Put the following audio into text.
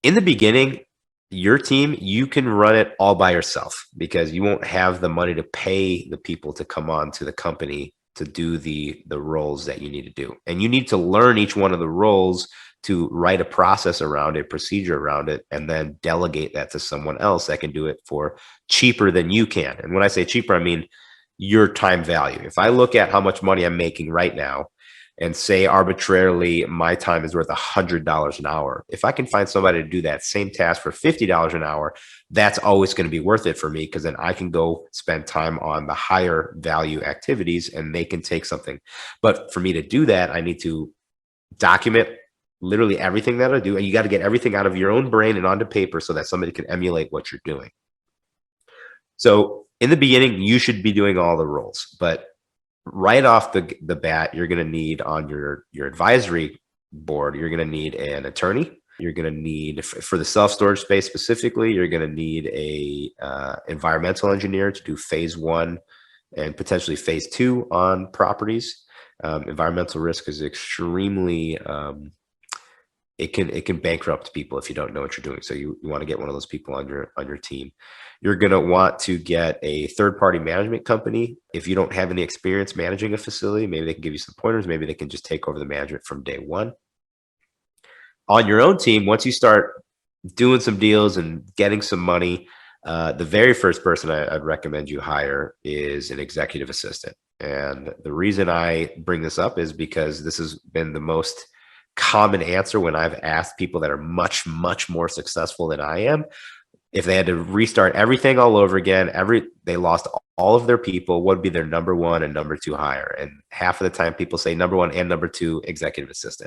In the beginning, your team, you can run it all by yourself because you won't have the money to pay the people to come on to the company to do the roles that you need to do. And you need to learn each one of the roles to write a process around it, procedure around it, and then delegate that to someone else that can do it for cheaper than you can. And when I say cheaper, I mean your time value. If I look at how much money I'm making right now and say arbitrarily my time is worth $100 an hour, if I can find somebody to do that same task for $50 an hour, that's always going to be worth it for me, because then I can go spend time on the higher value activities and they can take something. But for me to do that, I need to document literally everything that I do. And you got to get everything out of your own brain and onto paper so that somebody can emulate what you're doing. So in the beginning, you should be doing all the roles, but right off the bat, you're going to need on your advisory board, you're going to need an attorney. You're going to need, for the self-storage space specifically, you're going to need a environmental engineer to do phase 1 and potentially phase 2 on properties. Environmental risk is extremely it can bankrupt people if you don't know what you're doing. So you want to get one of those people on your team. You're going to want to get a third-party management company. If you don't have any experience managing a facility, maybe they can give you some pointers. Maybe they can just take over the management from day one. On your own team, once you start doing some deals and getting some money, the very first person I'd recommend you hire is an executive assistant. And the reason I bring this up is because this has been the most common answer when I've asked people that are much, much more successful than I am. If they had to restart everything all over again, they lost all of their people, what would be their number 1 and number 2 hire? And half of the time people say number 1 and number 2 executive assistant.